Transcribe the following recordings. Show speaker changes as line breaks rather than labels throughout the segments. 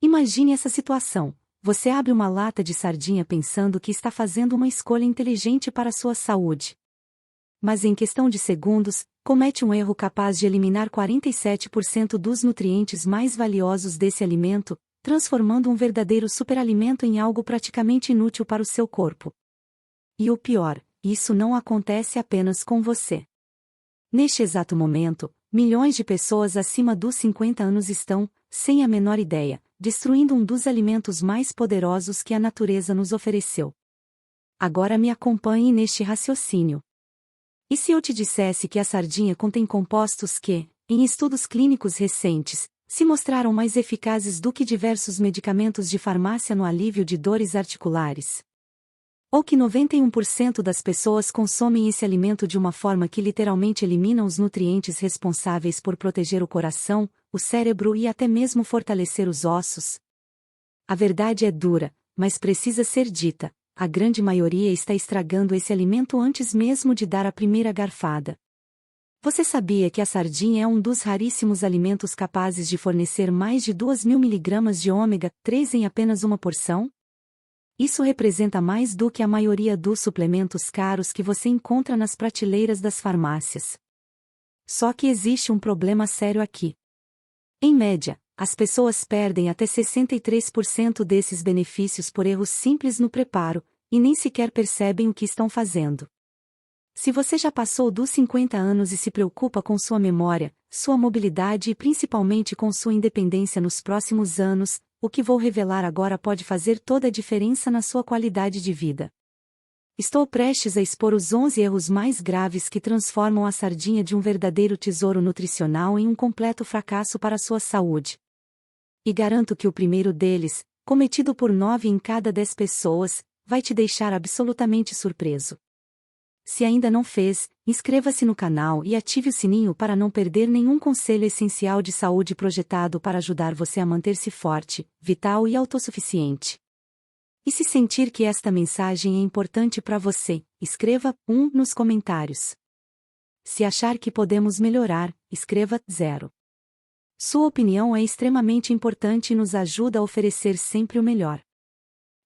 Imagine essa situação. Você abre uma lata de sardinha pensando que está fazendo uma escolha inteligente para a sua saúde. Mas em questão de segundos, comete um erro capaz de eliminar 47% dos nutrientes mais valiosos desse alimento, transformando um verdadeiro superalimento em algo praticamente inútil para o seu corpo. E o pior, isso não acontece apenas com você. Neste exato momento, milhões de pessoas acima dos 50 anos estão, sem a menor ideia, destruindo um dos alimentos mais poderosos que a natureza nos ofereceu. Agora me acompanhe neste raciocínio. E se eu te dissesse que a sardinha contém compostos que, em estudos clínicos recentes, se mostraram mais eficazes do que diversos medicamentos de farmácia no alívio de dores articulares? Ou que 91% das pessoas consomem esse alimento de uma forma que literalmente elimina os nutrientes responsáveis por proteger o coração, o cérebro e até mesmo fortalecer os ossos? A verdade é dura, mas precisa ser dita: a grande maioria está estragando esse alimento antes mesmo de dar a primeira garfada. Você sabia que a sardinha é um dos raríssimos alimentos capazes de fornecer mais de 2.000 mg de ômega 3 em apenas uma porção? Isso representa mais do que a maioria dos suplementos caros que você encontra nas prateleiras das farmácias. Só que existe um problema sério aqui. Em média, as pessoas perdem até 63% desses benefícios por erros simples no preparo, e nem sequer percebem o que estão fazendo. Se você já passou dos 50 anos e se preocupa com sua memória, sua mobilidade e principalmente com sua independência nos próximos anos, o que vou revelar agora pode fazer toda a diferença na sua qualidade de vida. Estou prestes a expor os 11 erros mais graves que transformam a sardinha de um verdadeiro tesouro nutricional em um completo fracasso para a sua saúde. E garanto que o primeiro deles, cometido por 9 em cada 10 pessoas, vai te deixar absolutamente surpreso. Se ainda não fez, inscreva-se no canal e ative o sininho para não perder nenhum conselho essencial de saúde projetado para ajudar você a manter-se forte, vital e autossuficiente. E se sentir que esta mensagem é importante para você, escreva 1 nos comentários. Se achar que podemos melhorar, escreva 0. Sua opinião é extremamente importante e nos ajuda a oferecer sempre o melhor.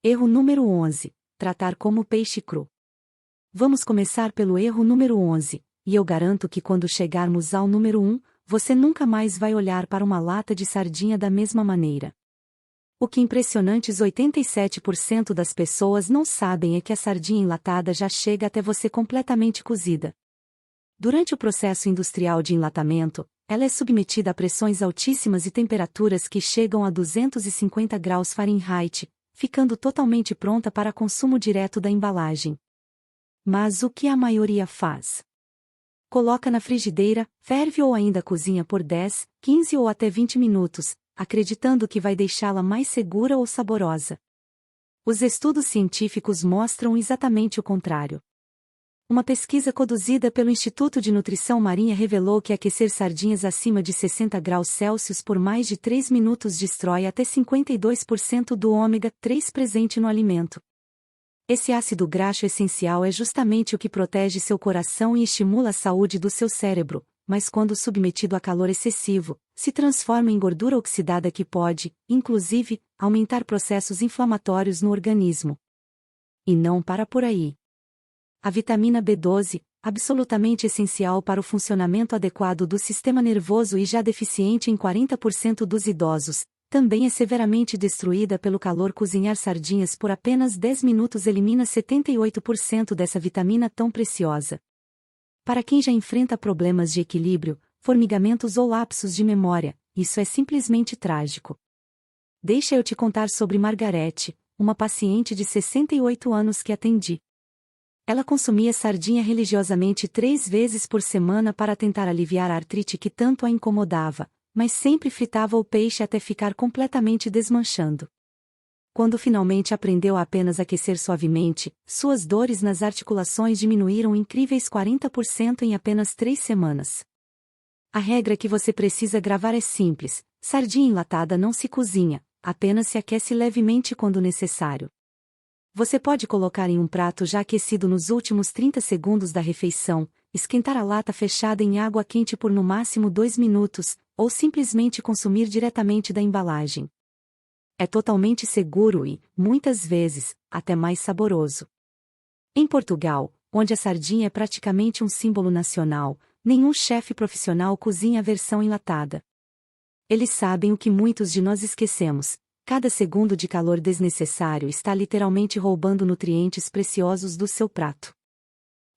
Erro número 11. Tratar como peixe cru. Vamos começar pelo erro número 11, e eu garanto que quando chegarmos ao número 1, você nunca mais vai olhar para uma lata de sardinha da mesma maneira. O que impressionantes 87% das pessoas não sabem é que a sardinha enlatada já chega até você completamente cozida. Durante o processo industrial de enlatamento, ela é submetida a pressões altíssimas e temperaturas que chegam a 250 graus Fahrenheit, ficando totalmente pronta para consumo direto da embalagem. Mas o que a maioria faz? Coloca na frigideira, ferve ou ainda cozinha por 10, 15 ou até 20 minutos, acreditando que vai deixá-la mais segura ou saborosa. Os estudos científicos mostram exatamente o contrário. Uma pesquisa conduzida pelo Instituto de Nutrição Marinha revelou que aquecer sardinhas acima de 60 graus Celsius por mais de 3 minutos destrói até 52% do ômega 3 presente no alimento. Esse ácido graxo essencial é justamente o que protege seu coração e estimula a saúde do seu cérebro, mas quando submetido a calor excessivo, se transforma em gordura oxidada que pode, inclusive, aumentar processos inflamatórios no organismo. E não para por aí. A vitamina B12, absolutamente essencial para o funcionamento adequado do sistema nervoso e já deficiente em 40% dos idosos, também é severamente destruída pelo calor. Cozinhar sardinhas por apenas 10 minutos elimina 78% dessa vitamina tão preciosa. Para quem já enfrenta problemas de equilíbrio, formigamentos ou lapsos de memória, isso é simplesmente trágico. Deixa eu te contar sobre Margarete, uma paciente de 68 anos que atendi. Ela consumia sardinha religiosamente 3 vezes por semana para tentar aliviar a artrite que tanto a incomodava, mas sempre fritava o peixe até ficar completamente desmanchando. Quando finalmente aprendeu a apenas aquecer suavemente, suas dores nas articulações diminuíram incríveis 40% em apenas 3 semanas. A regra que você precisa gravar é simples: sardinha enlatada não se cozinha, apenas se aquece levemente quando necessário. Você pode colocar em um prato já aquecido nos últimos 30 segundos da refeição, esquentar a lata fechada em água quente por no máximo 2 minutos, ou simplesmente consumir diretamente da embalagem. É totalmente seguro e, muitas vezes, até mais saboroso. Em Portugal, onde a sardinha é praticamente um símbolo nacional, nenhum chefe profissional cozinha a versão enlatada. Eles sabem o que muitos de nós esquecemos: cada segundo de calor desnecessário está literalmente roubando nutrientes preciosos do seu prato.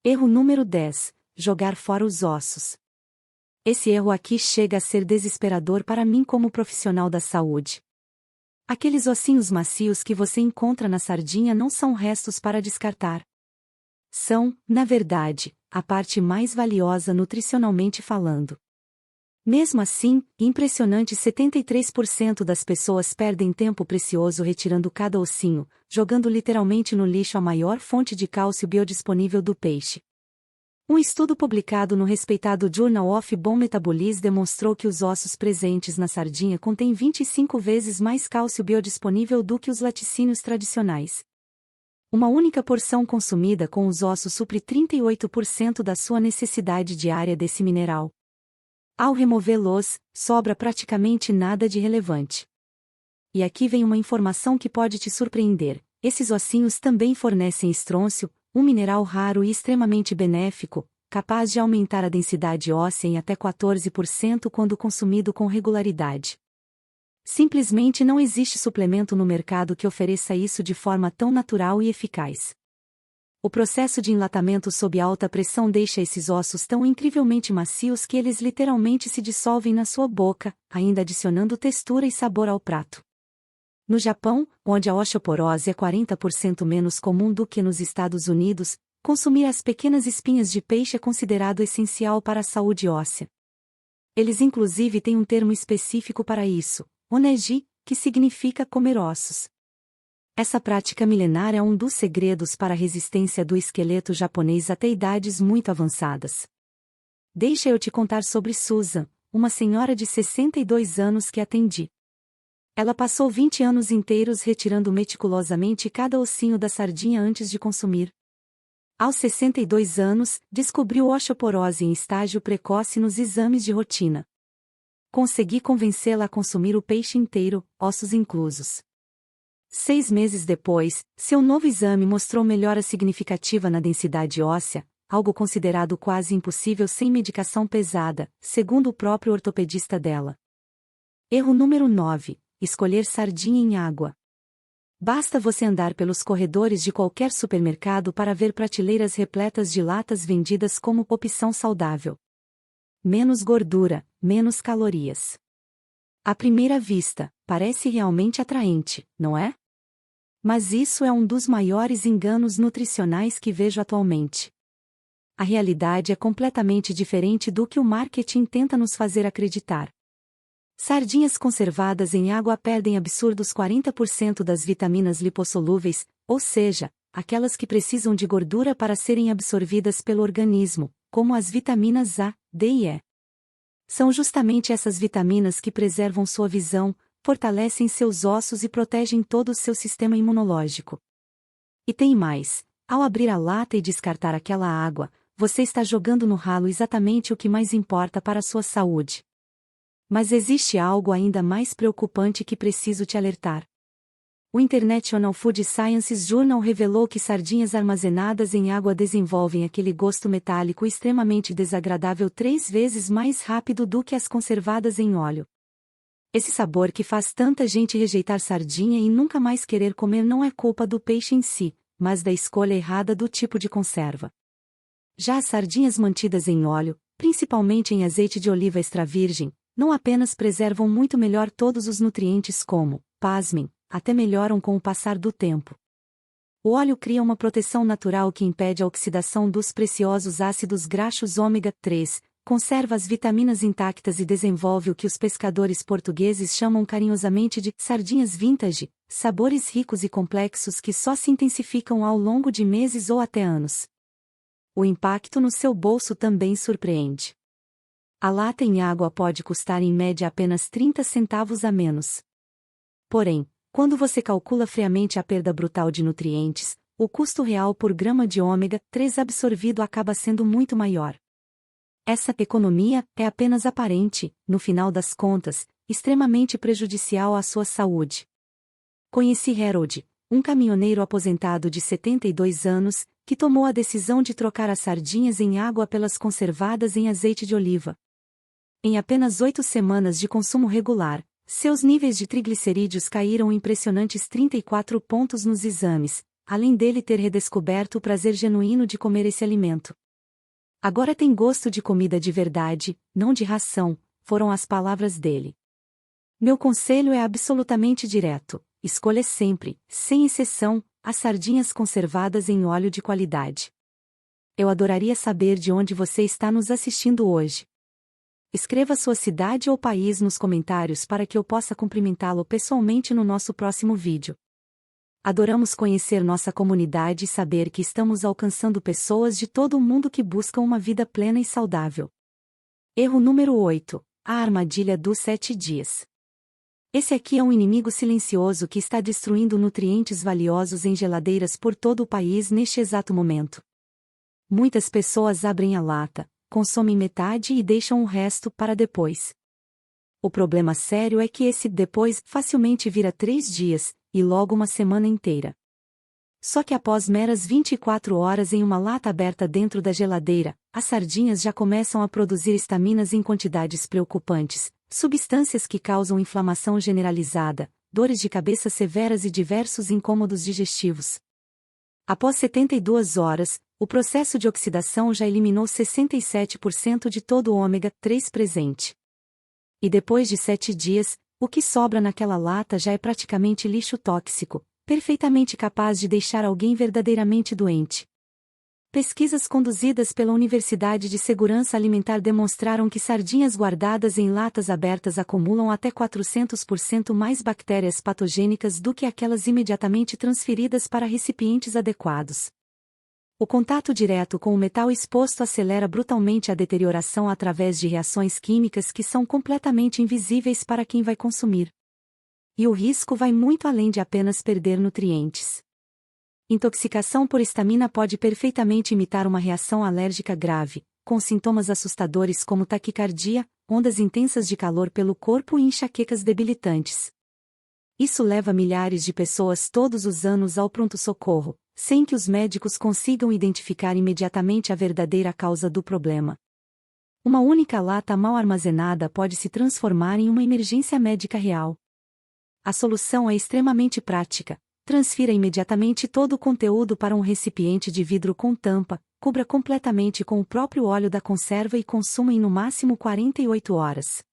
Erro número 10: jogar fora os ossos. Esse erro aqui chega a ser desesperador para mim como profissional da saúde. Aqueles ossinhos macios que você encontra na sardinha não são restos para descartar. São, na verdade, a parte mais valiosa nutricionalmente falando. Mesmo assim, impressionante 73% das pessoas perdem tempo precioso retirando cada ossinho, jogando literalmente no lixo a maior fonte de cálcio biodisponível do peixe. Um estudo publicado no respeitado Journal of Bone Metabolism demonstrou que os ossos presentes na sardinha contêm 25 vezes mais cálcio biodisponível do que os laticínios tradicionais. Uma única porção consumida com os ossos supre 38% da sua necessidade diária desse mineral. Ao removê-los, sobra praticamente nada de relevante. E aqui vem uma informação que pode te surpreender: esses ossinhos também fornecem estrôncio, um mineral raro e extremamente benéfico, capaz de aumentar a densidade óssea em até 14% quando consumido com regularidade. Simplesmente não existe suplemento no mercado que ofereça isso de forma tão natural e eficaz. O processo de enlatamento sob alta pressão deixa esses ossos tão incrivelmente macios que eles literalmente se dissolvem na sua boca, ainda adicionando textura e sabor ao prato. No Japão, onde a osteoporose é 40% menos comum do que nos Estados Unidos, consumir as pequenas espinhas de peixe é considerado essencial para a saúde óssea. Eles inclusive têm um termo específico para isso: oneji, que significa comer ossos. Essa prática milenar é um dos segredos para a resistência do esqueleto japonês até idades muito avançadas. Deixa eu te contar sobre Susan, uma senhora de 62 anos que atendi. Ela passou 20 anos inteiros retirando meticulosamente cada ossinho da sardinha antes de consumir. Aos 62 anos, descobriu osteoporose em estágio precoce nos exames de rotina. Consegui convencê-la a consumir o peixe inteiro, ossos inclusos. 6 meses depois, seu novo exame mostrou melhora significativa na densidade óssea, algo considerado quase impossível sem medicação pesada, segundo o próprio ortopedista dela. Erro número 9: escolher sardinha em água. Basta você andar pelos corredores de qualquer supermercado para ver prateleiras repletas de latas vendidas como opção saudável. Menos gordura, menos calorias. À primeira vista, parece realmente atraente, não é? Mas isso é um dos maiores enganos nutricionais que vejo atualmente. A realidade é completamente diferente do que o marketing tenta nos fazer acreditar. Sardinhas conservadas em água perdem absurdos 40% das vitaminas lipossolúveis, ou seja, aquelas que precisam de gordura para serem absorvidas pelo organismo, como as vitaminas A, D e E. São justamente essas vitaminas que preservam sua visão, fortalecem seus ossos e protegem todo o seu sistema imunológico. E tem mais: ao abrir a lata e descartar aquela água, você está jogando no ralo exatamente o que mais importa para a sua saúde. Mas existe algo ainda mais preocupante que preciso te alertar. O International Food Sciences Journal revelou que sardinhas armazenadas em água desenvolvem aquele gosto metálico extremamente desagradável 3 vezes mais rápido do que as conservadas em óleo. Esse sabor que faz tanta gente rejeitar sardinha e nunca mais querer comer não é culpa do peixe em si, mas da escolha errada do tipo de conserva. Já as sardinhas mantidas em óleo, principalmente em azeite de oliva extra virgem, não apenas preservam muito melhor todos os nutrientes como, pasmem, até melhoram com o passar do tempo. O óleo cria uma proteção natural que impede a oxidação dos preciosos ácidos graxos ômega 3, conserva as vitaminas intactas e desenvolve o que os pescadores portugueses chamam carinhosamente de sardinhas vintage, sabores ricos e complexos que só se intensificam ao longo de meses ou até anos. O impacto no seu bolso também surpreende. A lata em água pode custar em média apenas 30 centavos a menos. Porém, quando você calcula friamente a perda brutal de nutrientes, o custo real por grama de ômega 3 absorvido acaba sendo muito maior. Essa economia é apenas aparente, no final das contas, extremamente prejudicial à sua saúde. Conheci Harold, um caminhoneiro aposentado de 72 anos, que tomou a decisão de trocar as sardinhas em água pelas conservadas em azeite de oliva. Em apenas 8 semanas de consumo regular, seus níveis de triglicerídeos caíram impressionantes 34 pontos nos exames, além dele ter redescoberto o prazer genuíno de comer esse alimento. Agora tem gosto de comida de verdade, não de ração, foram as palavras dele. Meu conselho é absolutamente direto: escolha sempre, sem exceção, as sardinhas conservadas em óleo de qualidade. Eu adoraria saber de onde você está nos assistindo hoje. Escreva sua cidade ou país nos comentários para que eu possa cumprimentá-lo pessoalmente no nosso próximo vídeo. Adoramos conhecer nossa comunidade e saber que estamos alcançando pessoas de todo o mundo que buscam uma vida plena e saudável. Erro número 8. A armadilha dos 7 dias. Esse aqui é um inimigo silencioso que está destruindo nutrientes valiosos em geladeiras por todo o país neste exato momento. Muitas pessoas abrem a lata, consomem metade e deixam o resto para depois. O problema sério é que esse depois facilmente vira 3 dias, e logo uma semana inteira. Só que após meras 24 horas em uma lata aberta dentro da geladeira, as sardinhas já começam a produzir estaminas em quantidades preocupantes, substâncias que causam inflamação generalizada, dores de cabeça severas e diversos incômodos digestivos. Após 72 horas, o processo de oxidação já eliminou 67% de todo o ômega 3 presente. E depois de 7 dias, o que sobra naquela lata já é praticamente lixo tóxico, perfeitamente capaz de deixar alguém verdadeiramente doente. Pesquisas conduzidas pela Universidade de Segurança Alimentar demonstraram que sardinhas guardadas em latas abertas acumulam até 400% mais bactérias patogênicas do que aquelas imediatamente transferidas para recipientes adequados. O contato direto com o metal exposto acelera brutalmente a deterioração através de reações químicas que são completamente invisíveis para quem vai consumir. E o risco vai muito além de apenas perder nutrientes. Intoxicação por estamina pode perfeitamente imitar uma reação alérgica grave, com sintomas assustadores como taquicardia, ondas intensas de calor pelo corpo e enxaquecas debilitantes. Isso leva milhares de pessoas todos os anos ao pronto-socorro, sem que os médicos consigam identificar imediatamente a verdadeira causa do problema. Uma única lata mal armazenada pode se transformar em uma emergência médica real. A solução é extremamente prática. Transfira imediatamente todo o conteúdo para um recipiente de vidro com tampa, cubra completamente com o próprio óleo da conserva e consuma em no máximo 48 horas.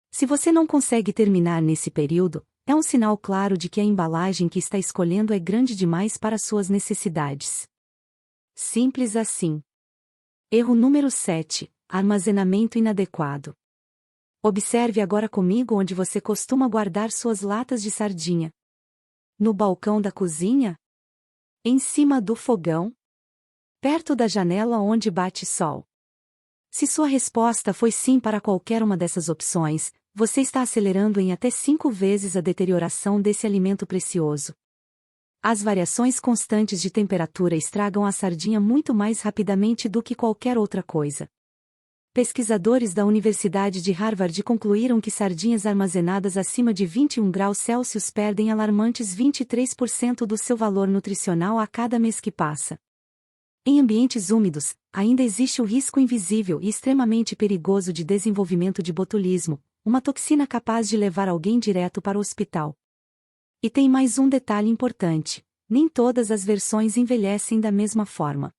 Se você não consegue terminar nesse período, é um sinal claro de que a embalagem que está escolhendo é grande demais para suas necessidades. Simples assim. Erro número 7. Armazenamento inadequado. Observe agora comigo onde você costuma guardar suas latas de sardinha. No balcão da cozinha? Em cima do fogão? Perto da janela onde bate sol? Se sua resposta foi sim para qualquer uma dessas opções, você está acelerando em até 5 vezes a deterioração desse alimento precioso. As variações constantes de temperatura estragam a sardinha muito mais rapidamente do que qualquer outra coisa. Pesquisadores da Universidade de Harvard concluíram que sardinhas armazenadas acima de 21 graus Celsius perdem alarmantes 23% do seu valor nutricional a cada mês que passa. Em ambientes úmidos, ainda existe o risco invisível e extremamente perigoso de desenvolvimento de botulismo, uma toxina capaz de levar alguém direto para o hospital. E tem mais um detalhe importante: nem todas as versões envelhecem da mesma forma.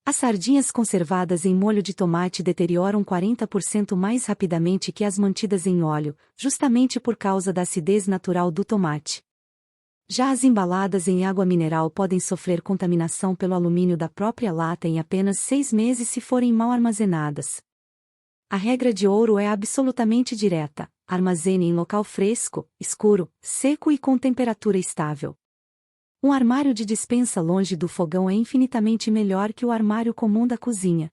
As sardinhas conservadas em molho de tomate deterioram 40% mais rapidamente que as mantidas em óleo, justamente por causa da acidez natural do tomate. Já as embaladas em água mineral podem sofrer contaminação pelo alumínio da própria lata em apenas 6 meses se forem mal armazenadas. A regra de ouro é absolutamente direta: armazene em local fresco, escuro, seco e com temperatura estável. Um armário de despensa longe do fogão é infinitamente melhor que o armário comum da cozinha.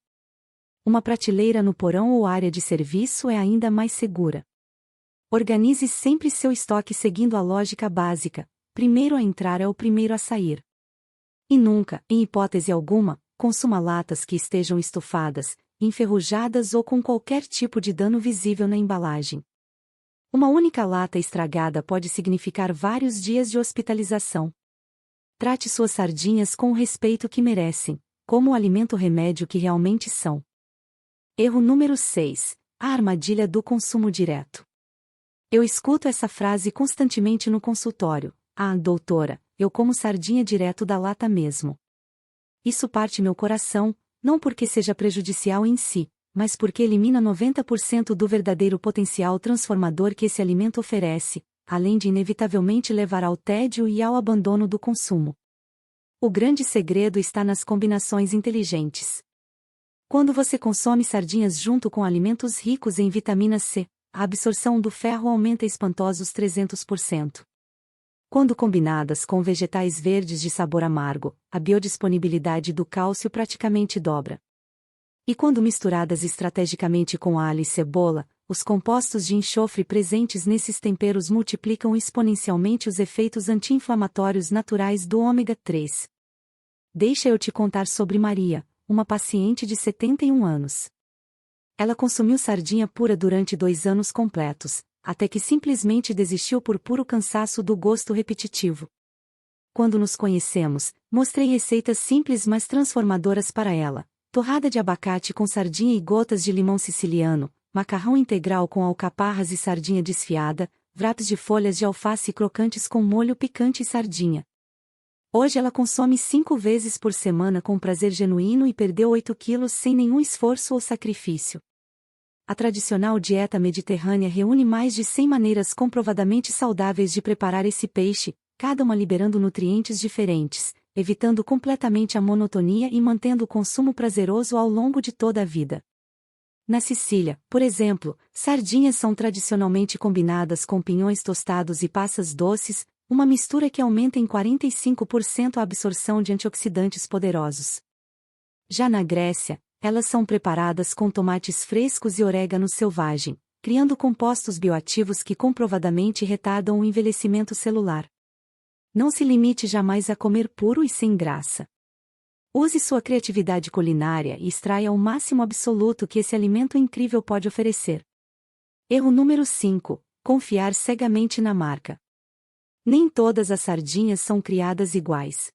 Uma prateleira no porão ou área de serviço é ainda mais segura. Organize sempre seu estoque seguindo a lógica básica: primeiro a entrar é o primeiro a sair. E nunca, em hipótese alguma, consuma latas que estejam estufadas, enferrujadas ou com qualquer tipo de dano visível na embalagem. Uma única lata estragada pode significar vários dias de hospitalização. Trate suas sardinhas com o respeito que merecem, como o alimento remédio que realmente são. Erro número 6. A armadilha do consumo direto. Eu escuto essa frase constantemente no consultório. Ah, doutora, eu como sardinha direto da lata mesmo. Isso parte meu coração, não porque seja prejudicial em si, mas porque elimina 90% do verdadeiro potencial transformador que esse alimento oferece, além de inevitavelmente levar ao tédio e ao abandono do consumo. O grande segredo está nas combinações inteligentes. Quando você consome sardinhas junto com alimentos ricos em vitamina C, a absorção do ferro aumenta espantosos 300%. Quando combinadas com vegetais verdes de sabor amargo, a biodisponibilidade do cálcio praticamente dobra. E quando misturadas estrategicamente com alho e cebola, os compostos de enxofre presentes nesses temperos multiplicam exponencialmente os efeitos anti-inflamatórios naturais do ômega 3. Deixa eu te contar sobre Maria, uma paciente de 71 anos. Ela consumiu sardinha pura durante 2 anos completos, até que simplesmente desistiu por puro cansaço do gosto repetitivo. Quando nos conhecemos, mostrei receitas simples mas transformadoras para ela: torrada de abacate com sardinha e gotas de limão siciliano, macarrão integral com alcaparras e sardinha desfiada, wraps de folhas de alface crocantes com molho picante e sardinha. Hoje ela consome 5 vezes por semana com prazer genuíno e perdeu 8 quilos sem nenhum esforço ou sacrifício. A tradicional dieta mediterrânea reúne mais de 100 maneiras comprovadamente saudáveis de preparar esse peixe, cada uma liberando nutrientes diferentes, evitando completamente a monotonia e mantendo o consumo prazeroso ao longo de toda a vida. Na Sicília, por exemplo, sardinhas são tradicionalmente combinadas com pinhões tostados e passas doces, uma mistura que aumenta em 45% a absorção de antioxidantes poderosos. Já na Grécia, elas são preparadas com tomates frescos e orégano selvagem, criando compostos bioativos que comprovadamente retardam o envelhecimento celular. Não se limite jamais a comer puro e sem graça. Use sua criatividade culinária e extraia o máximo absoluto que esse alimento incrível pode oferecer. Erro número 5. Confiar cegamente na marca. Nem todas as sardinhas são criadas iguais.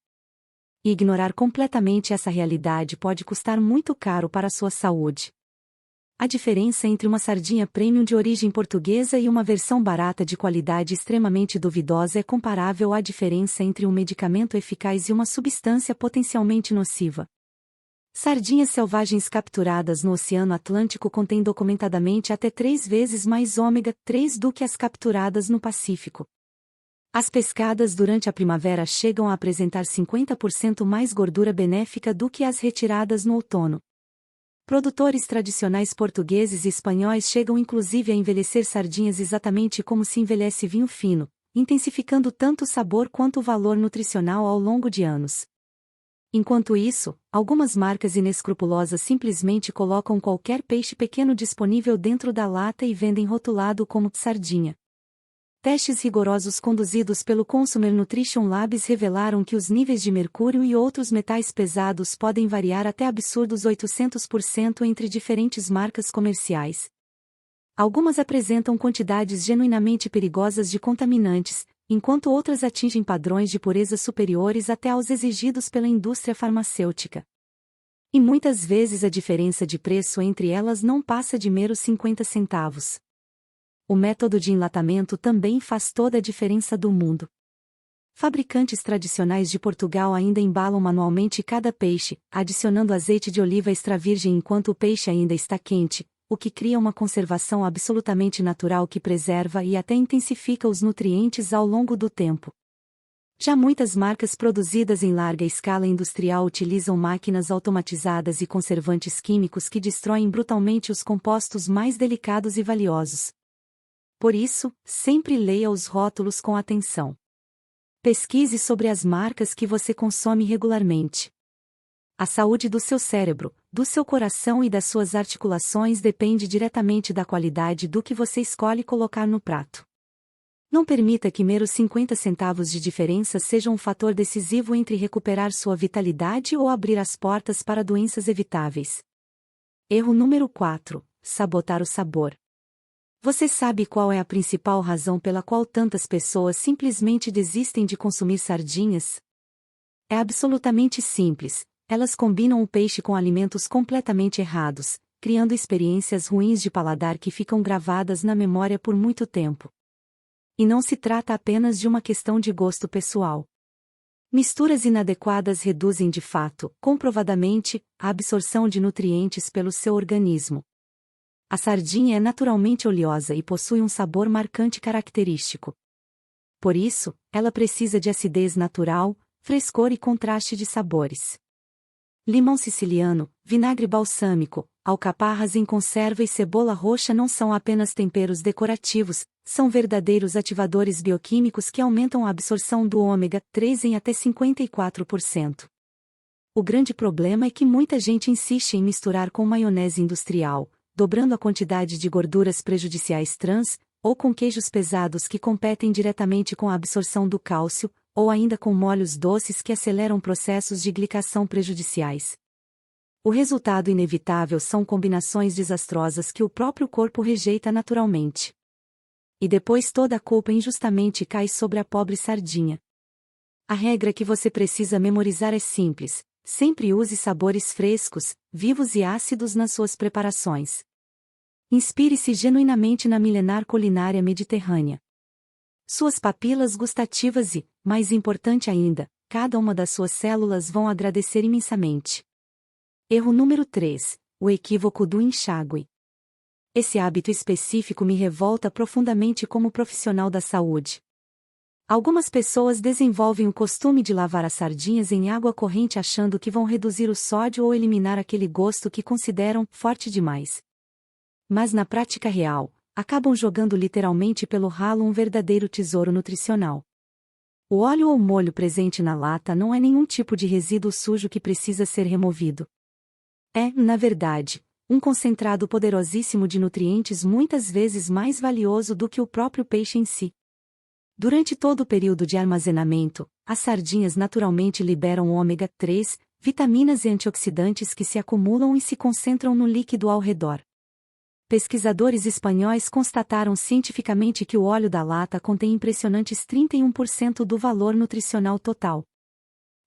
E ignorar completamente essa realidade pode custar muito caro para a sua saúde. A diferença entre uma sardinha premium de origem portuguesa e uma versão barata de qualidade extremamente duvidosa é comparável à diferença entre um medicamento eficaz e uma substância potencialmente nociva. Sardinhas selvagens capturadas no Oceano Atlântico contêm documentadamente até 3 vezes mais ômega 3 do que as capturadas no Pacífico. As pescadas durante a primavera chegam a apresentar 50% mais gordura benéfica do que as retiradas no outono. Produtores tradicionais portugueses e espanhóis chegam inclusive a envelhecer sardinhas exatamente como se envelhece vinho fino, intensificando tanto o sabor quanto o valor nutricional ao longo de anos. Enquanto isso, algumas marcas inescrupulosas simplesmente colocam qualquer peixe pequeno disponível dentro da lata e vendem rotulado como sardinha. Testes rigorosos conduzidos pelo Consumer Nutrition Labs revelaram que os níveis de mercúrio e outros metais pesados podem variar até absurdos 800% entre diferentes marcas comerciais. Algumas apresentam quantidades genuinamente perigosas de contaminantes, enquanto outras atingem padrões de pureza superiores até aos exigidos pela indústria farmacêutica. E muitas vezes a diferença de preço entre elas não passa de meros 50 centavos. O método de enlatamento também faz toda a diferença do mundo. Fabricantes tradicionais de Portugal ainda embalam manualmente cada peixe, adicionando azeite de oliva extra virgem enquanto o peixe ainda está quente, o que cria uma conservação absolutamente natural que preserva e até intensifica os nutrientes ao longo do tempo. Já muitas marcas produzidas em larga escala industrial utilizam máquinas automatizadas e conservantes químicos que destroem brutalmente os compostos mais delicados e valiosos. Por isso, sempre leia os rótulos com atenção. Pesquise sobre as marcas que você consome regularmente. A saúde do seu cérebro, do seu coração e das suas articulações depende diretamente da qualidade do que você escolhe colocar no prato. Não permita que meros 50 centavos de diferença sejam um fator decisivo entre recuperar sua vitalidade ou abrir as portas para doenças evitáveis. Erro número 4. Sabotar o sabor. Você sabe qual é a principal razão pela qual tantas pessoas simplesmente desistem de consumir sardinhas? É absolutamente simples: elas combinam o peixe com alimentos completamente errados, criando experiências ruins de paladar que ficam gravadas na memória por muito tempo. E não se trata apenas de uma questão de gosto pessoal. Misturas inadequadas reduzem de fato, comprovadamente, a absorção de nutrientes pelo seu organismo. A sardinha é naturalmente oleosa e possui um sabor marcante característico. Por isso, ela precisa de acidez natural, frescor e contraste de sabores. Limão siciliano, vinagre balsâmico, alcaparras em conserva e cebola roxa não são apenas temperos decorativos, são verdadeiros ativadores bioquímicos que aumentam a absorção do ômega 3 em até 54%. O grande problema é que muita gente insiste em misturar com maionese industrial, dobrando a quantidade de gorduras prejudiciais trans, ou com queijos pesados que competem diretamente com a absorção do cálcio, ou ainda com molhos doces que aceleram processos de glicação prejudiciais. O resultado inevitável são combinações desastrosas que o próprio corpo rejeita naturalmente. E depois toda a culpa injustamente cai sobre a pobre sardinha. A regra que você precisa memorizar é simples: sempre use sabores frescos, vivos e ácidos nas suas preparações. Inspire-se genuinamente na milenar culinária mediterrânea. Suas papilas gustativas e, mais importante ainda, cada uma das suas células vão agradecer imensamente. Erro número 3: o equívoco do enxágue. Esse hábito específico me revolta profundamente como profissional da saúde. Algumas pessoas desenvolvem o costume de lavar as sardinhas em água corrente achando que vão reduzir o sódio ou eliminar aquele gosto que consideram forte demais. Mas na prática real, acabam jogando literalmente pelo ralo um verdadeiro tesouro nutricional. O óleo ou molho presente na lata não é nenhum tipo de resíduo sujo que precisa ser removido. É, na verdade, um concentrado poderosíssimo de nutrientes muitas vezes mais valioso do que o próprio peixe em si. Durante todo o período de armazenamento, as sardinhas naturalmente liberam ômega 3, vitaminas e antioxidantes que se acumulam e se concentram no líquido ao redor. Pesquisadores espanhóis constataram cientificamente que o óleo da lata contém impressionantes 31% do valor nutricional total.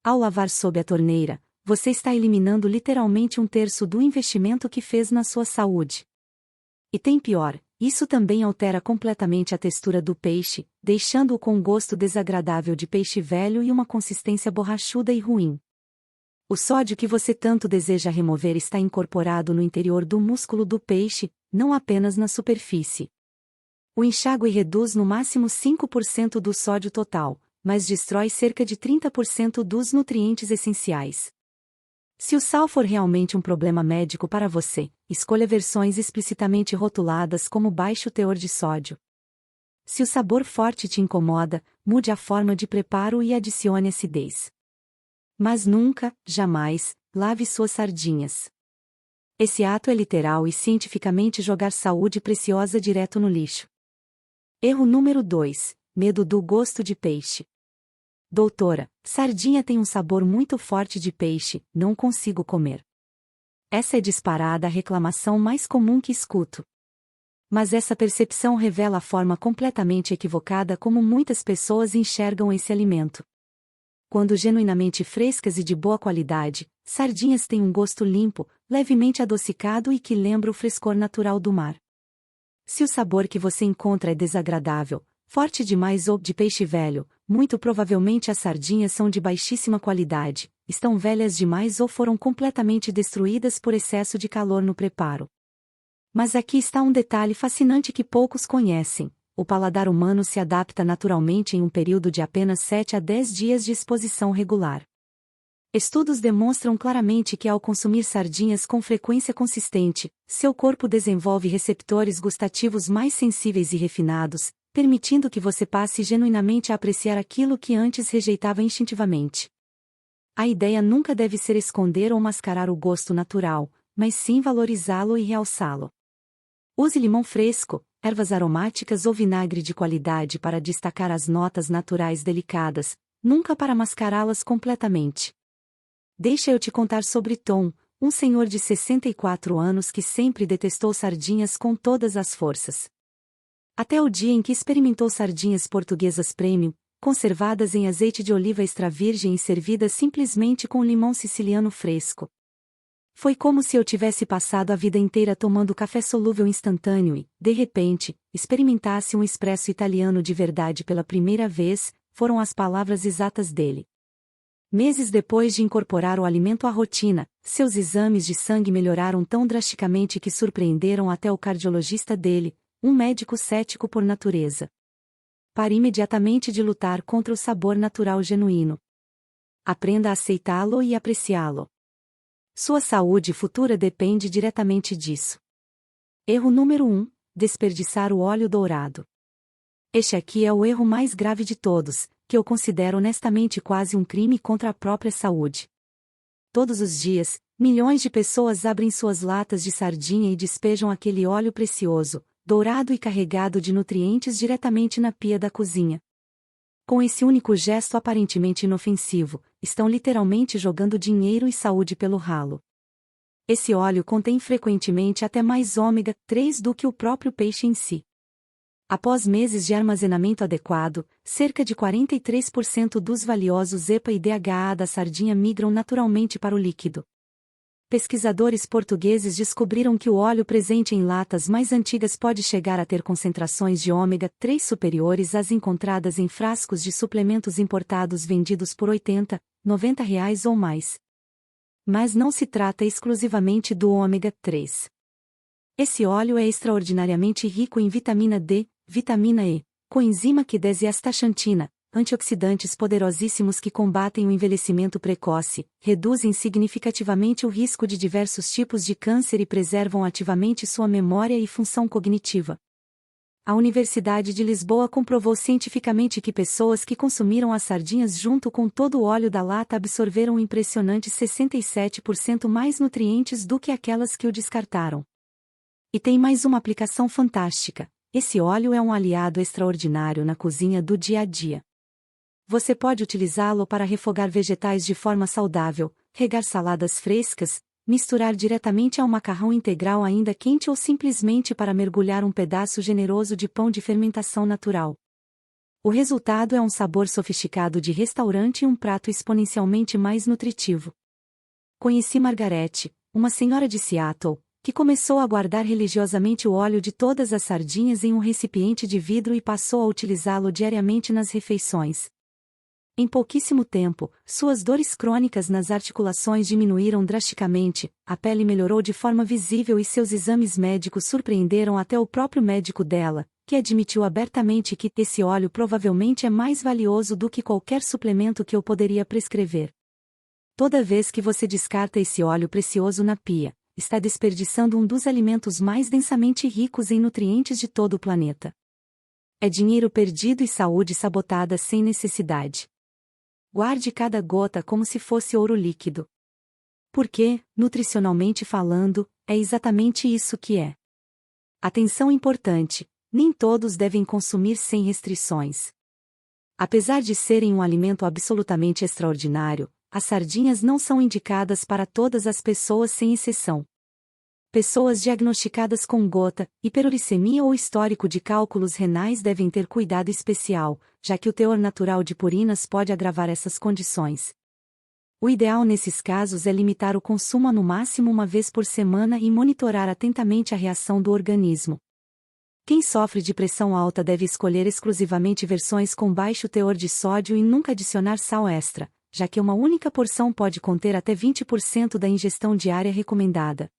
Ao lavar sob a torneira, você está eliminando literalmente 1/3 do investimento que fez na sua saúde. E tem pior: isso também altera completamente a textura do peixe, deixando-o com um gosto desagradável de peixe velho e uma consistência borrachuda e ruim. O sódio que você tanto deseja remover está incorporado no interior do músculo do peixe, não apenas na superfície. O enxágue reduz no máximo 5% do sódio total, mas destrói cerca de 30% dos nutrientes essenciais. Se o sal for realmente um problema médico para você, escolha versões explicitamente rotuladas como baixo teor de sódio. Se o sabor forte te incomoda, mude a forma de preparo e adicione acidez. Mas nunca, jamais, lave suas sardinhas. Esse ato é literal e cientificamente jogar saúde preciosa direto no lixo. Erro número 2: medo do gosto de peixe. Doutora, sardinha tem um sabor muito forte de peixe, não consigo comer. Essa é disparada a reclamação mais comum que escuto. Mas essa percepção revela a forma completamente equivocada como muitas pessoas enxergam esse alimento. Quando genuinamente frescas e de boa qualidade, sardinhas têm um gosto limpo, levemente adocicado e que lembra o frescor natural do mar. Se o sabor que você encontra é desagradável, forte demais ou de peixe velho, muito provavelmente as sardinhas são de baixíssima qualidade, estão velhas demais ou foram completamente destruídas por excesso de calor no preparo. Mas aqui está um detalhe fascinante que poucos conhecem: o paladar humano se adapta naturalmente em um período de apenas 7 a 10 dias de exposição regular. Estudos demonstram claramente que ao consumir sardinhas com frequência consistente, seu corpo desenvolve receptores gustativos mais sensíveis e refinados, permitindo que você passe genuinamente a apreciar aquilo que antes rejeitava instintivamente. A ideia nunca deve ser esconder ou mascarar o gosto natural, mas sim valorizá-lo e realçá-lo. Use limão fresco, ervas aromáticas ou vinagre de qualidade para destacar as notas naturais delicadas, nunca para mascará-las completamente. Deixa eu te contar sobre Tom, um senhor de 64 anos que sempre detestou sardinhas com todas as forças. Até o dia em que experimentou sardinhas portuguesas premium, conservadas em azeite de oliva extra virgem e servidas simplesmente com limão siciliano fresco. Foi como se eu tivesse passado a vida inteira tomando café solúvel instantâneo e, de repente, experimentasse um espresso italiano de verdade pela primeira vez, foram as palavras exatas dele. Meses depois de incorporar o alimento à rotina, seus exames de sangue melhoraram tão drasticamente que surpreenderam até o cardiologista dele, um médico cético por natureza. Pare imediatamente de lutar contra o sabor natural genuíno. Aprenda a aceitá-lo e apreciá-lo. Sua saúde futura depende diretamente disso. Erro número 1: desperdiçar o óleo dourado. Este aqui é o erro mais grave de todos, que eu considero honestamente quase um crime contra a própria saúde. Todos os dias, milhões de pessoas abrem suas latas de sardinha e despejam aquele óleo precioso, dourado e carregado de nutrientes diretamente na pia da cozinha. Com esse único gesto aparentemente inofensivo, estão literalmente jogando dinheiro e saúde pelo ralo. Esse óleo contém frequentemente até mais ômega 3 do que o próprio peixe em si. Após meses de armazenamento adequado, cerca de 43% dos valiosos EPA e DHA da sardinha migram naturalmente para o líquido. Pesquisadores portugueses descobriram que o óleo presente em latas mais antigas pode chegar a ter concentrações de ômega 3 superiores às encontradas em frascos de suplementos importados vendidos por R$ 80, R$ 90 ou mais. Mas não se trata exclusivamente do ômega 3. Esse óleo é extraordinariamente rico em vitamina D, vitamina E, coenzima Q10 e astaxantina, antioxidantes poderosíssimos que combatem o envelhecimento precoce, reduzem significativamente o risco de diversos tipos de câncer e preservam ativamente sua memória e função cognitiva. A Universidade de Lisboa comprovou cientificamente que pessoas que consumiram as sardinhas junto com todo o óleo da lata absorveram um impressionante 67% mais nutrientes do que aquelas que o descartaram. E tem mais uma aplicação fantástica: esse óleo é um aliado extraordinário na cozinha do dia a dia. Você pode utilizá-lo para refogar vegetais de forma saudável, regar saladas frescas, misturar diretamente ao macarrão integral ainda quente ou simplesmente para mergulhar um pedaço generoso de pão de fermentação natural. O resultado é um sabor sofisticado de restaurante e um prato exponencialmente mais nutritivo. Conheci Margarete, uma senhora de Seattle, que começou a guardar religiosamente o óleo de todas as sardinhas em um recipiente de vidro e passou a utilizá-lo diariamente nas refeições. Em pouquíssimo tempo, suas dores crônicas nas articulações diminuíram drasticamente, a pele melhorou de forma visível e seus exames médicos surpreenderam até o próprio médico dela, que admitiu abertamente que esse óleo provavelmente é mais valioso do que qualquer suplemento que eu poderia prescrever. Toda vez que você descarta esse óleo precioso na pia, está desperdiçando um dos alimentos mais densamente ricos em nutrientes de todo o planeta. É dinheiro perdido e saúde sabotada sem necessidade. Guarde cada gota como se fosse ouro líquido. Porque, nutricionalmente falando, é exatamente isso que é. Atenção importante: nem todos devem consumir sem restrições. Apesar de serem um alimento absolutamente extraordinário, as sardinhas não são indicadas para todas as pessoas sem exceção. Pessoas diagnosticadas com gota, hiperuricemia ou histórico de cálculos renais devem ter cuidado especial, já que o teor natural de purinas pode agravar essas condições. O ideal nesses casos é limitar o consumo a no máximo uma vez por semana e monitorar atentamente a reação do organismo. Quem sofre de pressão alta deve escolher exclusivamente versões com baixo teor de sódio e nunca adicionar sal extra, já que uma única porção pode conter até 20% da ingestão diária recomendada.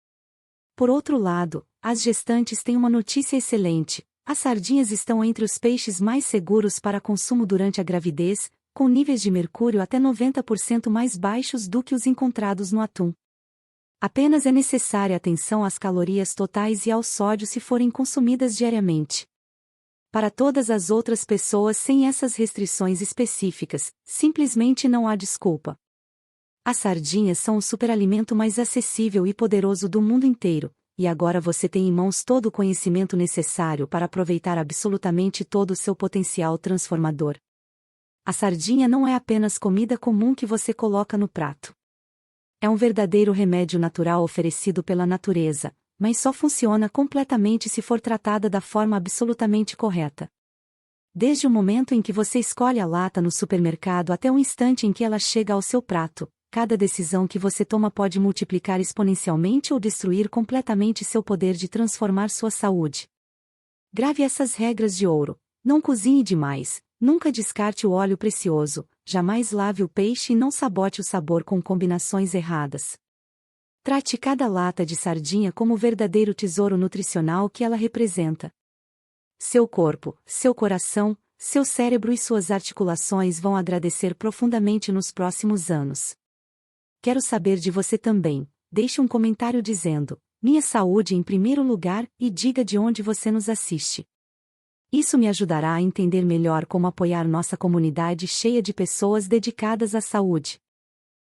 Por outro lado, as gestantes têm uma notícia excelente: as sardinhas estão entre os peixes mais seguros para consumo durante a gravidez, com níveis de mercúrio até 90% mais baixos do que os encontrados no atum. Apenas é necessária atenção às calorias totais e ao sódio se forem consumidas diariamente. Para todas as outras pessoas sem essas restrições específicas, simplesmente não há desculpa. As sardinhas são o superalimento mais acessível e poderoso do mundo inteiro, e agora você tem em mãos todo o conhecimento necessário para aproveitar absolutamente todo o seu potencial transformador. A sardinha não é apenas comida comum que você coloca no prato. É um verdadeiro remédio natural oferecido pela natureza, mas só funciona completamente se for tratada da forma absolutamente correta. Desde o momento em que você escolhe a lata no supermercado até o instante em que ela chega ao seu prato, cada decisão que você toma pode multiplicar exponencialmente ou destruir completamente seu poder de transformar sua saúde. Grave essas regras de ouro: não cozinhe demais, nunca descarte o óleo precioso, jamais lave o peixe e não sabote o sabor com combinações erradas. Trate cada lata de sardinha como o verdadeiro tesouro nutricional que ela representa. Seu corpo, seu coração, seu cérebro e suas articulações vão agradecer profundamente nos próximos anos. Quero saber de você também. Deixe um comentário dizendo: minha saúde em primeiro lugar, e diga de onde você nos assiste. Isso me ajudará a entender melhor como apoiar nossa comunidade cheia de pessoas dedicadas à saúde.